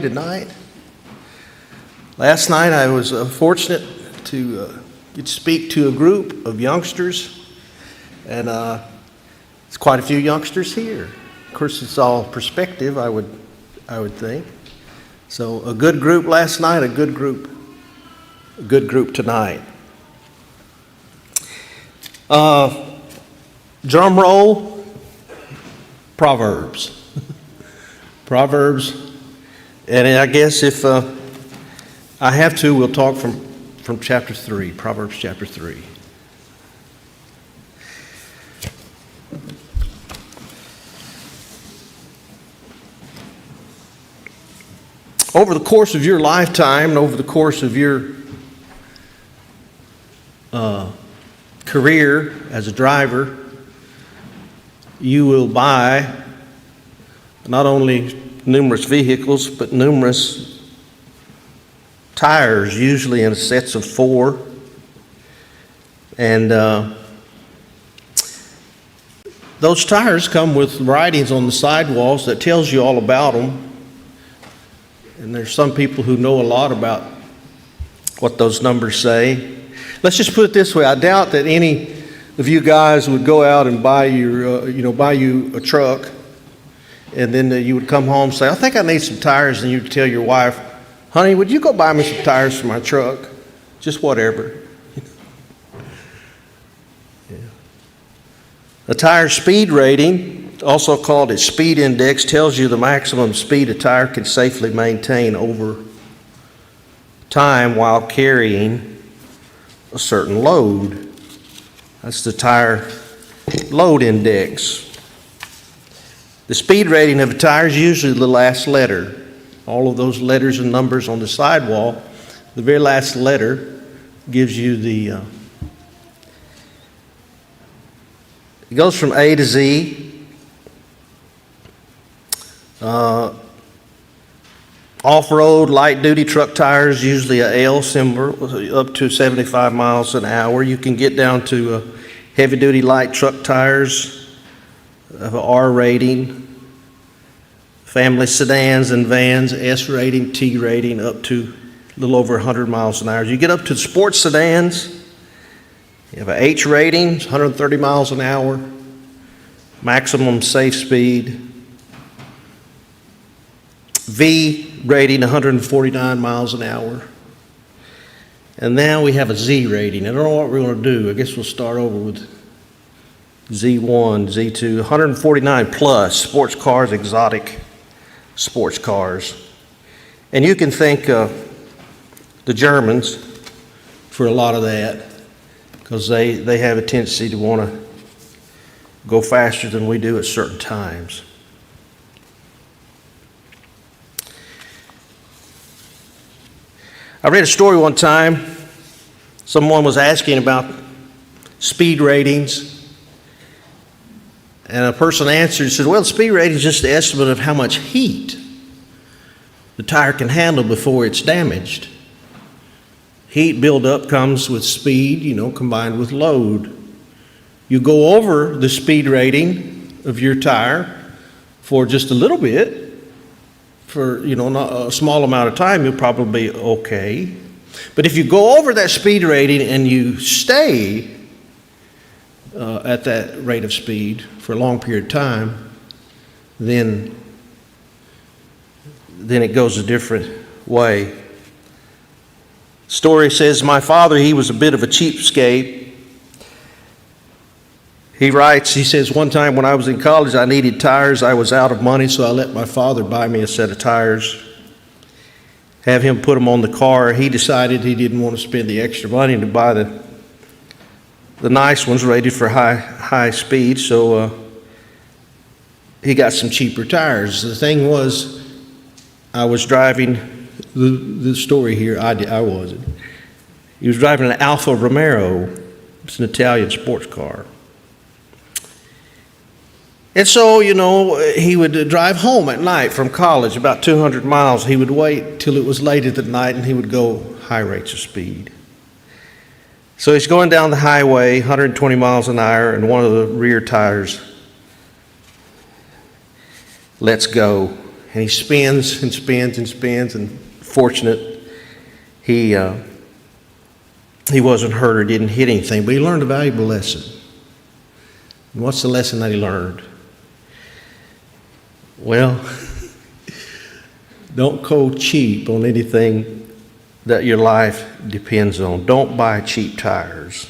Tonight. Last night I was fortunate to get to speak to a group of youngsters, and it's quite a few youngsters here. Of course, it's all perspective, I would think. So a good group last night, a good group tonight. Drum roll, Proverbs. Proverbs. And I guess if I have to, we'll talk from chapter 3, Proverbs chapter 3. Over the course of your lifetime and over the course of your career as a driver, you will buy not only numerous vehicles, but numerous tires, usually in sets of 4. And those tires come with writings on the sidewalls that tells you all about them. And there's some people who know a lot about what those numbers say. Let's just put it this way. I doubt that any of you guys would go out and buy you a truck, and then you would come home and say, I think I need some tires, and you'd tell your wife, honey, would you go buy me some tires for my truck? Just whatever. Yeah. A tire speed rating, also called a speed index, tells you the maximum speed a tire can safely maintain over time while carrying a certain load. That's the tire load index. The speed rating of a tire is usually the last letter. All of those letters and numbers on the sidewall, the very last letter gives you the, it goes from A to Z. Off-road, light-duty truck tires, usually a L symbol, up to 75 miles an hour. You can get down to heavy-duty light truck tires of an R rating. Family sedans and vans, S rating, T rating, up to a little over 100 miles an hour. You get up to sports sedans, you have an H rating, 130 miles an hour, maximum safe speed. V rating, 149 miles an hour. And now we have a Z rating. I don't know what we're going to do. I guess we'll start over with Z1, Z2, 149 plus, sports cars, exotic sports cars. And you can thank the Germans for a lot of that, because they have a tendency to want to go faster than we do at certain times. I read a story one time. Someone was asking about speed ratings. And a person answered, said, well, the speed rating is just the estimate of how much heat the tire can handle before it's damaged. Heat buildup comes with speed, combined with load. You go over the speed rating of your tire for just a little bit, for, not a small amount of time, you'll probably be okay. But if you go over that speed rating and you stay at that rate of speed for a long period of time, then it goes a different way. Story says, my father, he was a bit of a cheapskate. He writes, he says, one time when I was in college, I needed tires. I was out of money, so I let my father buy me a set of tires, have him put them on the car. He decided he didn't want to spend the extra money to buy the nice ones rated for high speed, so he got some cheaper tires. The thing was, I was driving, the story here, I wasn't. He was driving an Alfa Romeo. It's an Italian sports car. And so, he would drive home at night from college, about 200 miles. He would wait till it was late at the night, and he would go high rates of speed. So he's going down the highway, 120 miles an hour, and one of the rear tires lets go. And he spins and spins and spins, and fortunate he wasn't hurt or didn't hit anything, but he learned a valuable lesson. And what's the lesson that he learned? Well, don't go cheap on anything that your life depends on. Don't buy cheap tires.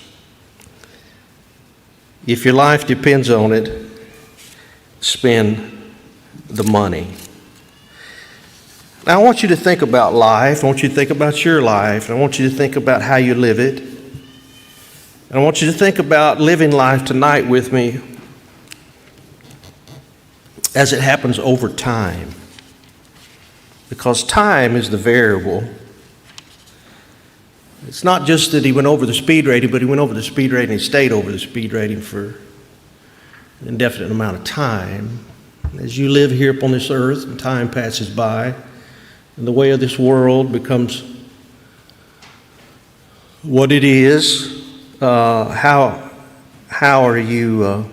If your life depends on it, spend the money. Now, I want you to think about life. I want you to think about your life. I want you to think about how you live it. And I want you to think about living life tonight with me as it happens over time. Because time is the variable. It's not just that he went over the speed rating, but he went over the speed rating and stayed over the speed rating for an indefinite amount of time. As you live here upon this earth and time passes by, and the way of this world becomes what it is, how are you,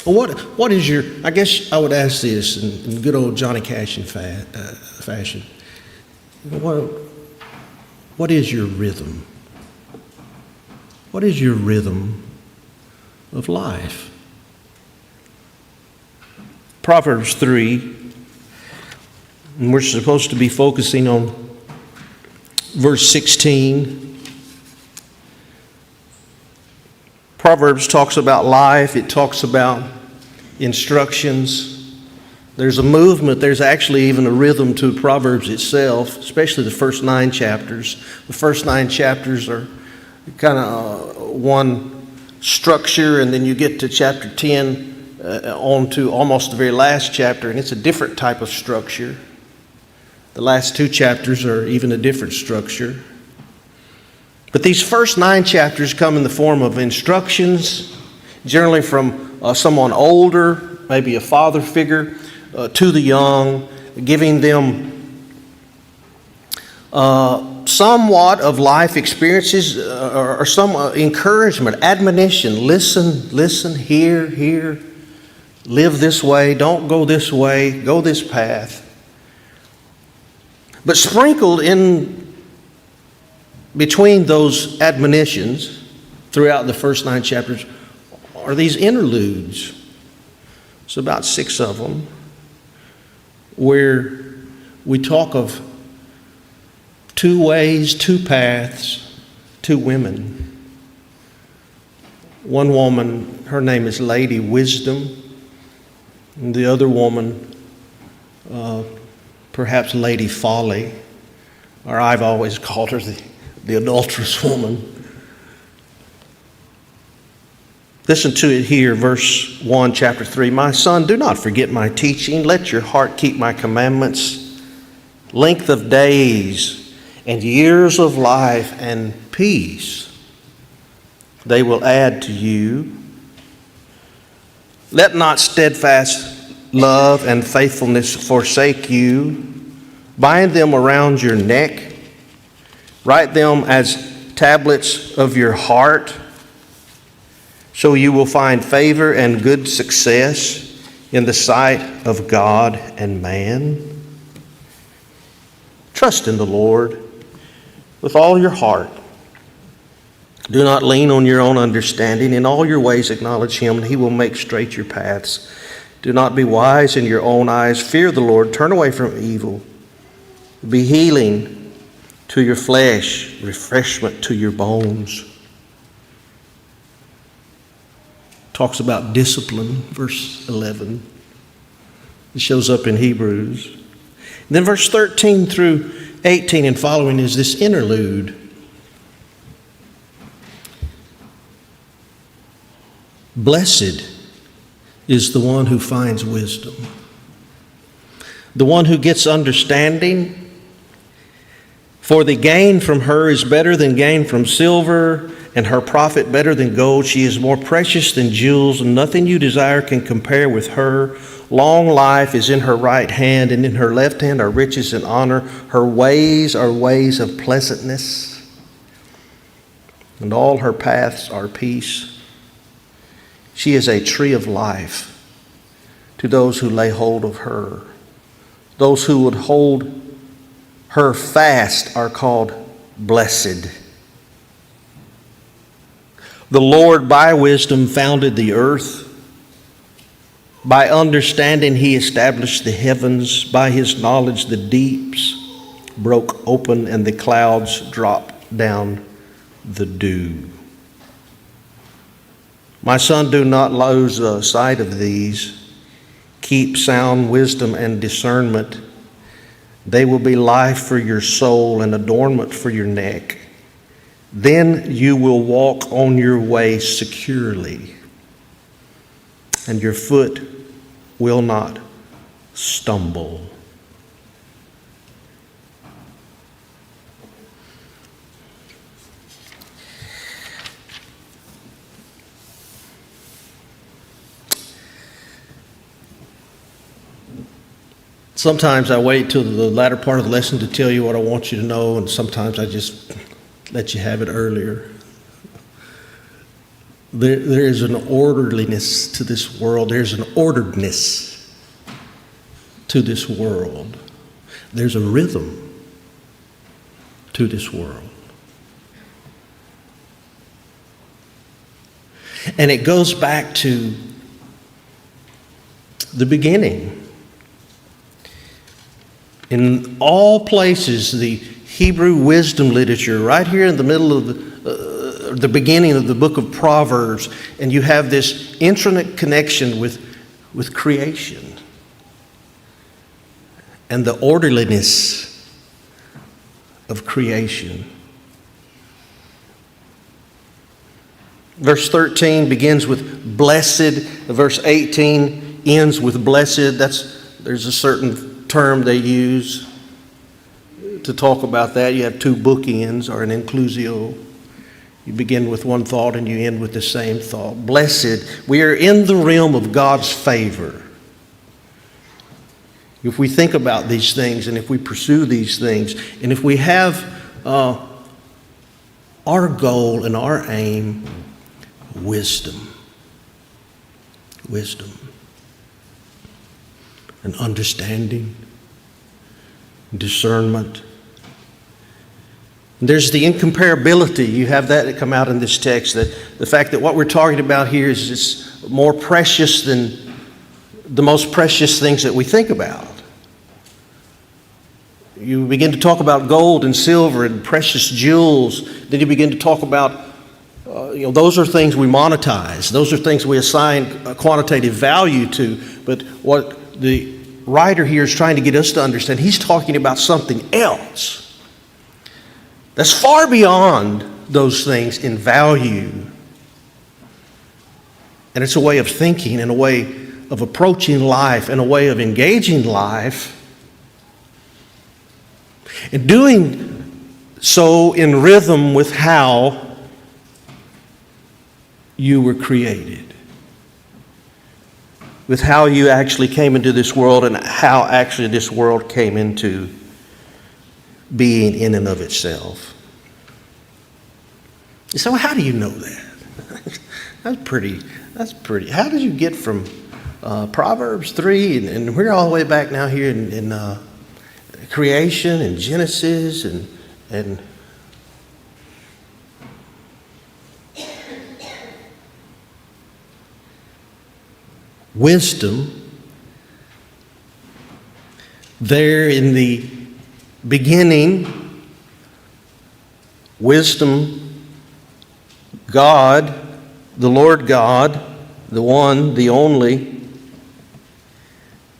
what is your, I guess I would ask this in good old Johnny Cash fashion, what is your rhythm? What is your rhythm of life? Proverbs 3, and we're supposed to be focusing on verse 16. Proverbs talks about life. It talks about instructions. There's a movement. There's actually even a rhythm to Proverbs itself, especially the first 9 chapters. The first 9 chapters are kind of one structure, and then you get to chapter 10 on to almost the very last chapter, and it's a different type of structure. The last 2 chapters are even a different structure. But these first 9 chapters come in the form of instructions, generally from someone older, maybe a father figure, to the young, giving them somewhat of life experiences or some encouragement, admonition. Listen, hear, live this way, don't go this way, go this path. But sprinkled in between those admonitions throughout the first 9 chapters are these interludes. It's about 6 of them, where we talk of 2 ways, 2 paths, 2 women. One woman, her name is Lady Wisdom, and the other woman, perhaps Lady Folly, or I've always called her the adulterous woman. Listen to it here, verse 1, chapter 3. My son, do not forget my teaching. Let your heart keep my commandments. Length of days and years of life and peace they will add to you. Let not steadfast love and faithfulness forsake you. Bind them around your neck. Write them as tablets of your heart, so you will find favor and good success in the sight of God and man. Trust in the Lord with all your heart. Do not lean on your own understanding. In all your ways acknowledge Him, and He will make straight your paths. Do not be wise in your own eyes. Fear the Lord. Turn away from evil. Be healing to your flesh, refreshment to your bones. Talks about discipline, verse 11. It shows up in Hebrews. And then verse 13 through 18 and following is this interlude. Blessed is the one who finds wisdom, the one who gets understanding. For the gain from her is better than gain from silver, and her profit better than gold. She is more precious than jewels, and nothing you desire can compare with her. Long life is in her right hand, and in her left hand are riches and honor. Her ways are ways of pleasantness, and all her paths are peace. She is a tree of life, to those who lay hold of her. Those who would hold her fast are called blessed. The Lord by wisdom founded the earth. By understanding he established the heavens. By his knowledge the deeps broke open and the clouds dropped down the dew. My son, do not lose sight of these. Keep sound wisdom and discernment. They will be life for your soul and adornment for your neck. Then you will walk on your way securely, and your foot will not stumble. Sometimes I wait till the latter part of the lesson to tell you what I want you to know, and sometimes I just let you have it earlier. There is an orderliness to this world. There's an orderedness to this world. There's a rhythm to this world. And it goes back to the beginning. In all places, the Hebrew wisdom literature, right here in the middle of the beginning of the book of Proverbs, and you have this intricate connection with creation and the orderliness of creation. Verse 13 begins with blessed. Verse 18 ends with blessed. There's a certain term they use to talk about that. You have two bookends or an inclusio. You begin with one thought and you end with the same thought. Blessed. We are in the realm of God's favor. If we think about these things and if we pursue these things and if we have our goal and our aim, wisdom and understanding, discernment. And there's the incomparability. You have that come out in this text, that the fact that what we're talking about here is just more precious than the most precious things that we think about. You begin to talk about gold and silver and precious jewels. Then you begin to talk about those are things we monetize. Those are things we assign a quantitative value to. But what the writer here is trying to get us to understand, he's talking about something else that's far beyond those things in value. And it's a way of thinking and a way of approaching life and a way of engaging life. And doing so in rhythm with how you were created. With how you actually came into this world and how actually this world came into being in and of itself. So how do you know that? That's pretty. How did you get from Proverbs 3 and we're all the way back now here in creation and Genesis and wisdom there in the beginning, wisdom, God, the Lord God, the one, the only.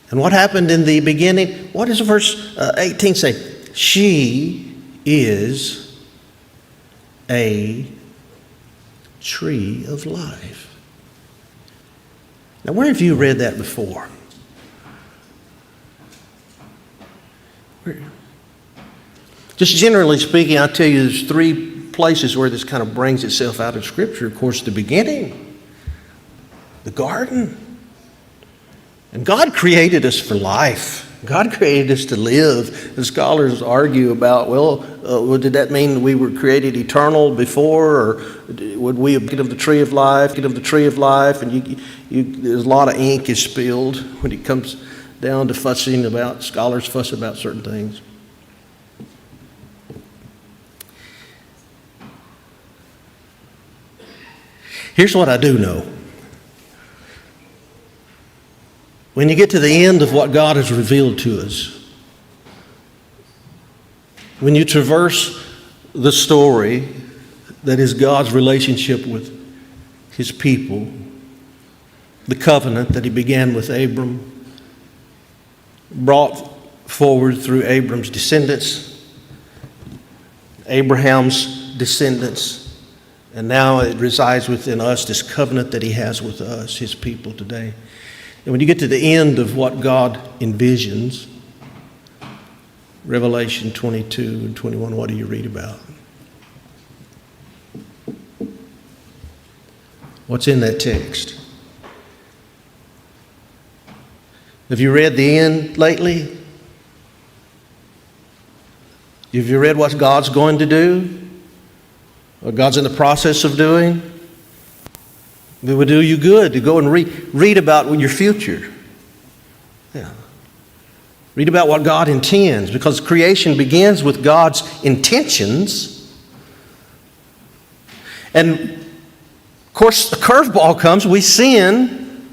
And what happened in the beginning? What does verse 18 say? She is a tree of life. Now, where have you read that before? Just generally speaking, I'll tell you there's three places where this kind of brings itself out of Scripture. Of course, the beginning, the garden. And God created us for life. God created us to live. The scholars argue about, well, did that mean we were created eternal before, or would we get of the tree of life, And there's a lot of ink is spilled when it comes down to scholars fuss about certain things. Here's what I do know. When you get to the end of what God has revealed to us, when you traverse the story that is God's relationship with His people, the covenant that He began with Abram, brought forward through Abram's descendants, Abraham's descendants, and now it resides within us, this covenant that He has with us, His people today. And when you get to the end of what God envisions, Revelation 22 and 21, what do you read about? What's in that text? Have you read the end lately? Have you read what God's going to do? What God's in the process of doing? It would do you good to go and read about your future. Yeah. Read about what God intends, because creation begins with God's intentions. And of course, the curveball comes. We sin.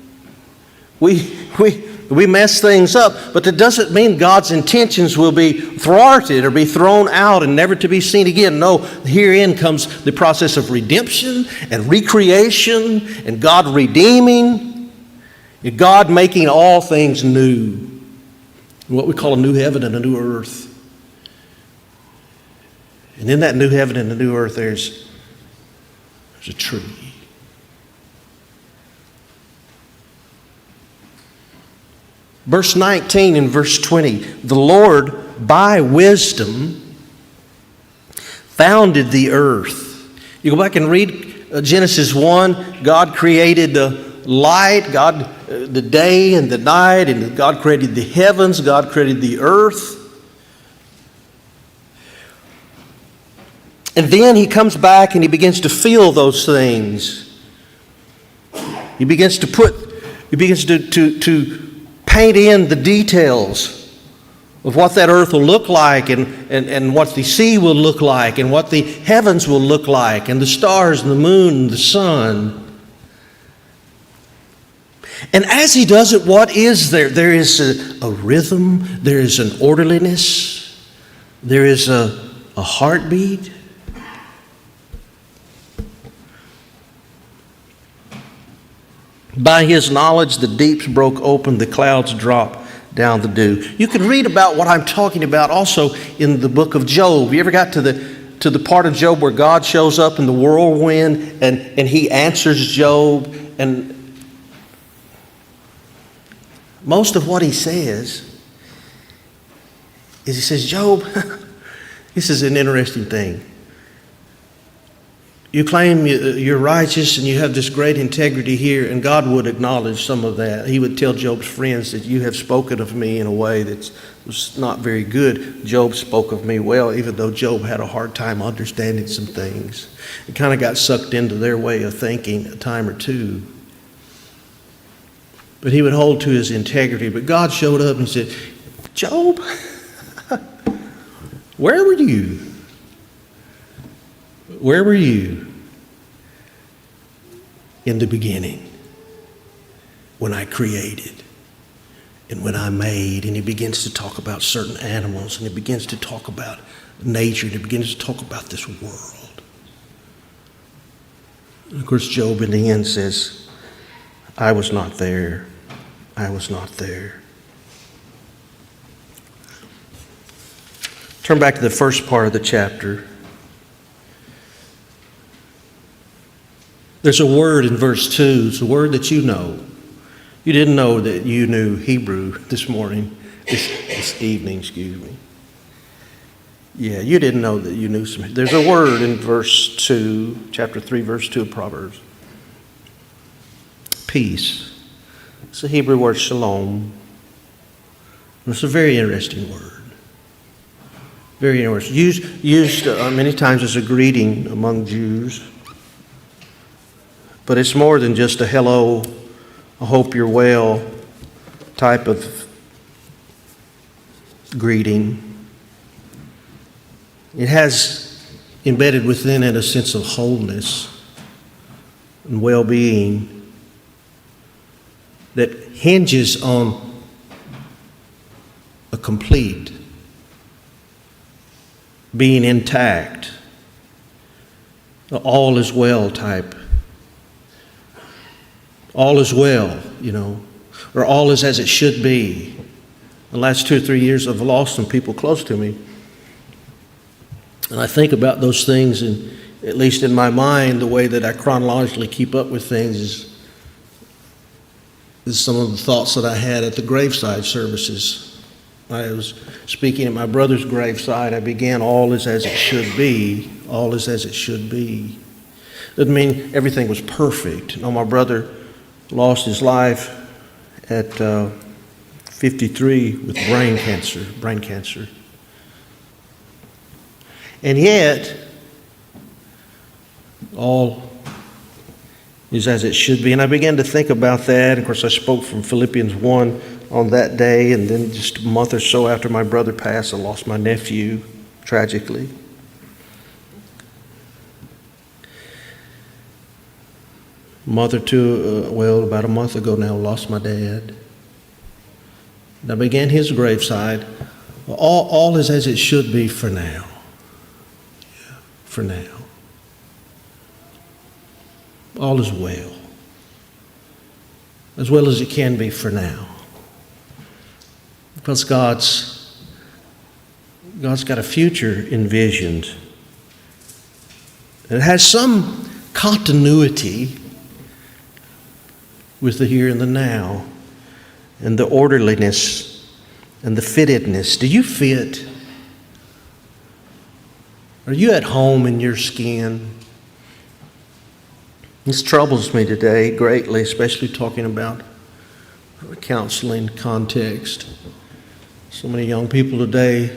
We mess things up, but that doesn't mean God's intentions will be thwarted or be thrown out and never to be seen again. No, herein comes the process of redemption and recreation and God redeeming, and God making all things new. What we call a new heaven and a new earth. And in that new heaven and the new earth, there's a tree. Verse 19 and verse 20, the Lord by wisdom founded the earth. You go back and read Genesis 1, God created the light, the day and the night, and God created the heavens, God created the earth. And then He comes back and He begins to feel those things. He begins to paint in the details of what that earth will look like, and what the sea will look like, and what the heavens will look like, and the stars and the moon and the sun. And as He does it, what is there? There is a rhythm, there is an orderliness, there is a heartbeat. By His knowledge, the deeps broke open, the clouds dropped down the dew. You can read about what I'm talking about also in the book of Job. You ever got to the part of Job where God shows up in the whirlwind and He answers Job? And most of what He says is He says, Job, this is an interesting thing. You claim you're righteous and you have this great integrity here, and God would acknowledge some of that. He would tell Job's friends that you have spoken of me in a way that was not very good. Job spoke of me well, even though Job had a hard time understanding some things. It kind of got sucked into their way of thinking a time or two. But he would hold to his integrity. But God showed up and said, Job, where were you? Where were you in the beginning when I created and when I made? And He begins to talk about certain animals, and He begins to talk about nature, and He begins to talk about this world. And of course, Job in the end says, I was not there. I was not there. Turn back to the first part of the chapter. There's a word in verse 2. It's a word that you know. You didn't know that you knew Hebrew this evening, excuse me. Yeah, you didn't know that you knew some. There's a word in verse 2, chapter 3, verse 2 of Proverbs. Peace. It's the Hebrew word shalom. It's a very interesting word. Very interesting. Used many times as a greeting among Jews. But it's more than just a hello, I hope you're well type of greeting. It has embedded within it a sense of wholeness and well-being that hinges on a complete, being intact, all is well type. All is well, or all is as it should be. The last 2 or 3 years I've lost some people close to me. And I think about those things, and at least in my mind, the way that I chronologically keep up with things is some of the thoughts that I had at the graveside services. I was speaking at my brother's graveside. I began, all is as it should be. All is as it should be. Doesn't mean everything was perfect. No, my brother lost his life at 53 with brain cancer. And yet, all is as it should be. And I began to think about that. Of course, I spoke from Philippians 1 on that day, and then just a month or so after my brother passed, I lost my nephew, tragically. About a month ago now, lost my dad. And I began his graveside. All is as it should be for now. Yeah, for now. All is well. As well as it can be for now. Because God's got a future envisioned. And it has some continuity with the here and the now, and the orderliness and the fittedness. Do you fit? Are you at home in your skin? This troubles me today greatly, especially talking about a counseling context. So many young people today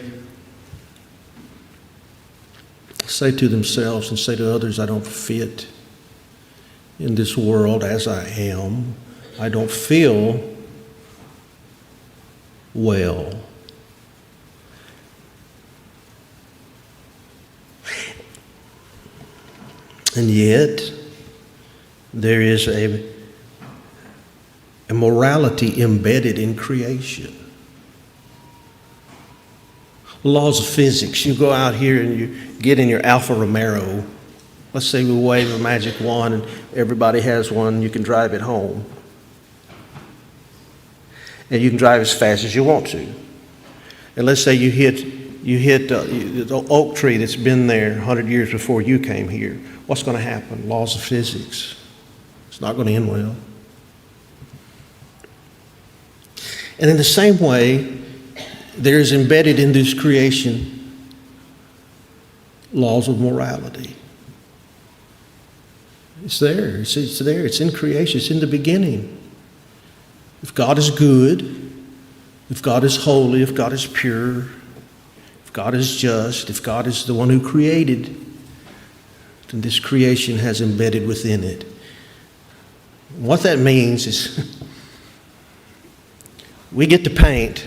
say to themselves and say to others, I don't fit in this world as I am. I don't feel well. And yet, there is a morality embedded in creation. Laws of physics. You go out here and you get in your Alfa Romero. Let's say we wave a magic wand and everybody has one. You can drive it home. And you can drive as fast as you want to. And let's say you hit the oak tree that's been there 100 years before you came here. What's going to happen? Laws of physics. It's not going to end well. And in the same way, there is embedded in this creation laws of morality. It's there. It's there. It's in creation. It's in the beginning. If God is good, if God is holy, if God is pure, if God is just, if God is the one who created, then this creation has embedded within it. What that means is we get to paint,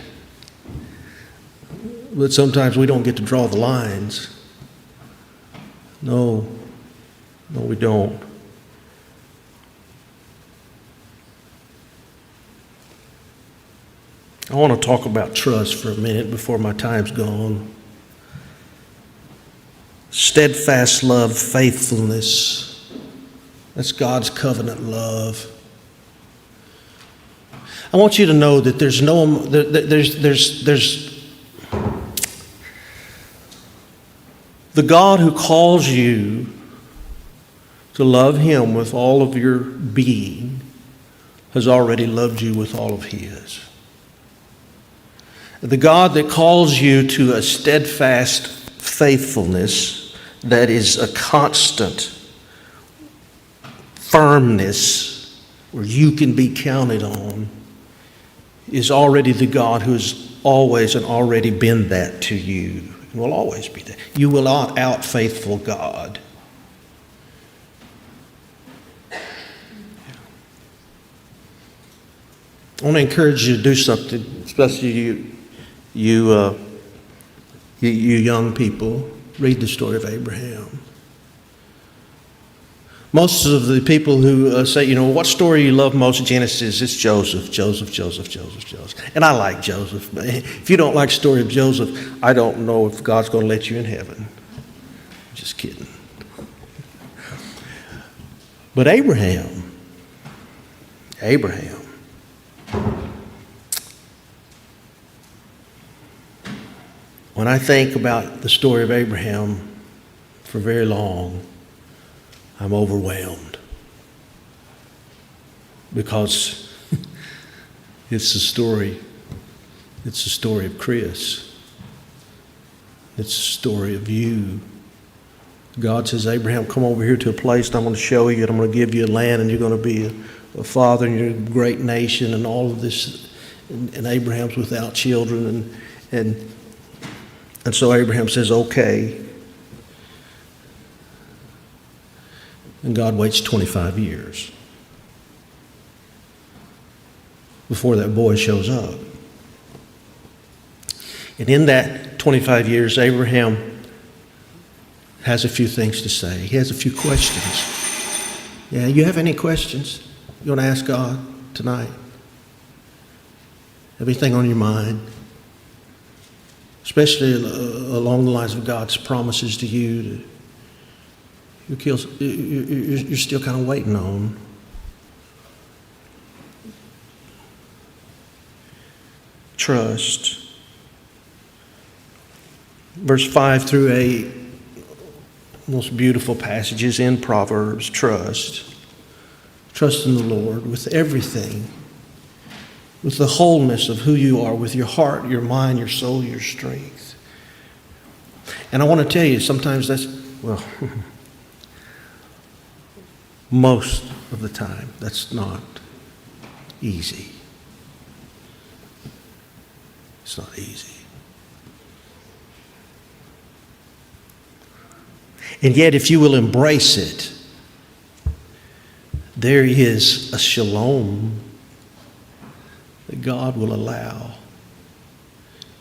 but sometimes we don't get to draw the lines. No, we don't. I want to talk about trust for a minute before my time's gone. Steadfast love, faithfulness. That's God's covenant love. I want you to know that there's the God who calls you to love Him with all of your being has already loved you with all of His. The God that calls you to a steadfast faithfulness that is a constant firmness where you can be counted on is already the God who has always and already been that to you, and will always be that. You will not out-faithful God. I want to encourage you to do something, especially you young people. Read the story of Abraham. Most of the people who say, what story you love most, Genesis, it's Joseph. And I like Joseph. But if you don't like the story of Joseph, I don't know if God's going to let you in heaven. Just kidding. But Abraham. When I think about the story of Abraham for very long, I'm overwhelmed because it's the story of Chris. It's the story of you. God says, Abraham, come over here to a place and I'm going to show you, and I'm going to give you a land, and you're going to be a father, and you're a great nation, and all of this. And Abraham's without children, and so Abraham says, okay. And God waits 25 years before that boy shows up. And in that 25 years, Abraham has a few things to say. He has a few questions. Yeah, you have any questions you want to ask God tonight? Everything on your mind? Especially along the lines of God's promises to you. You're still kind of waiting on. Trust. Verse 5 through 8, most beautiful passages in Proverbs. Trust. Trust in the Lord with everything, with the wholeness of who you are, with your heart, your mind, your soul, your strength. And I want to tell you, sometimes most of the time, that's not easy. It's not easy. And yet, if you will embrace it, there is a shalom that God will allow.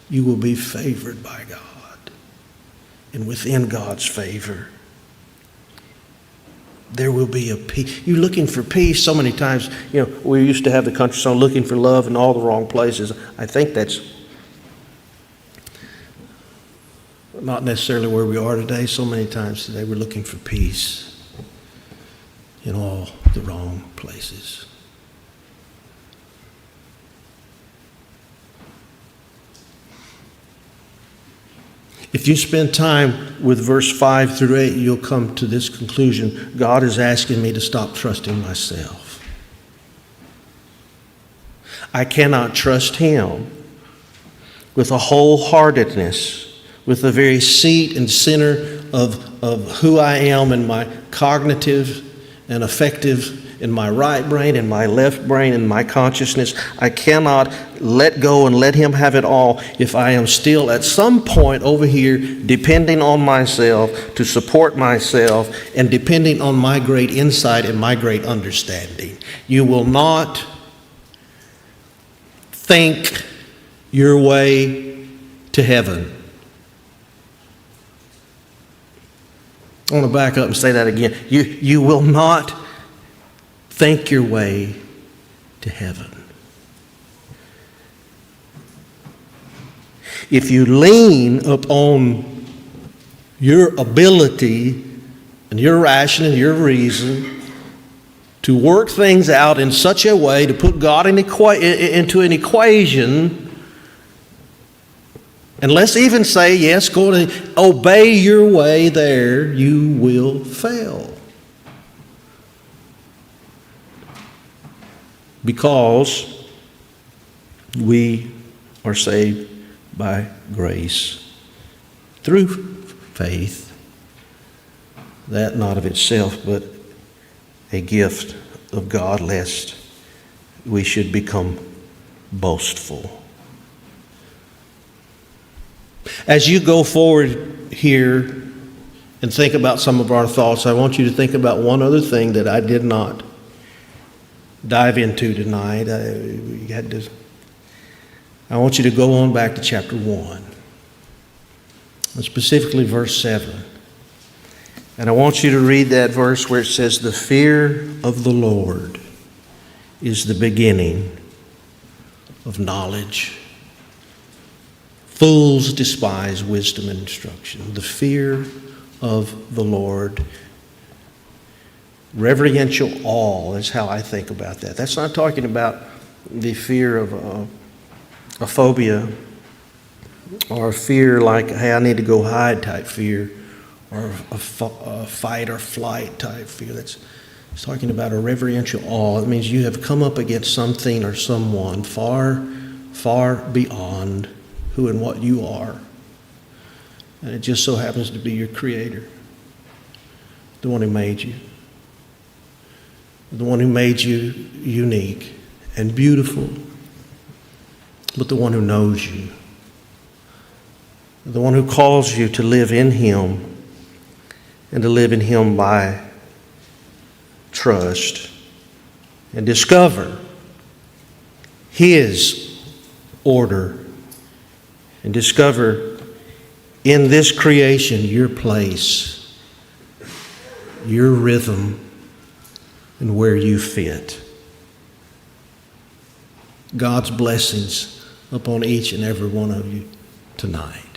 You will be favored by God. And within God's favor, there will be a peace. You're looking for peace so many times. We used to have the country song, looking for love in all the wrong places. I think that's not necessarily where we are today. So many times today we're looking for peace in all the wrong places. If you spend time with verse 5 through 8, you'll come to this conclusion. God is asking me to stop trusting myself. I cannot trust Him with a wholeheartedness, with the very seat and center of who I am in my cognitive and affective, in my right brain, in my left brain, in my consciousness. I cannot let go and let Him have it all if I am still at some point over here depending on myself to support myself and depending on my great insight and my great understanding. You will not think your way to heaven. I want to back up and say that again. You will not think your way to heaven. If you lean upon your ability and your rationale and your reason to work things out in such a way to put God into an equation, and let's even say, yes, go to obey your way there, you will fail. Because we are saved by grace through faith, that not of itself, but a gift of God, lest we should become boastful. As you go forward here and think about some of our thoughts, I want you to think about one other thing that I did not dive into tonight. I want you to go on back to chapter 1, and specifically verse 7. And I want you to read that verse where it says, "The fear of the Lord is the beginning of knowledge. Fools despise wisdom and instruction." The fear of the Lord. Reverential awe is how I think about that. That's not talking about the fear of a phobia, or a fear like, hey, I need to go hide type fear, or a fight or flight type fear. It's talking about a reverential awe. It means you have come up against something or someone far, far beyond who and what you are. And it just so happens to be your Creator, the one who made you, the one who made you unique and beautiful, but the one who knows you, the one who calls you to live in Him and to live in Him by trust and discover His order and discover in this creation your place, your rhythm, and where you fit. God's blessings upon each and every one of you tonight.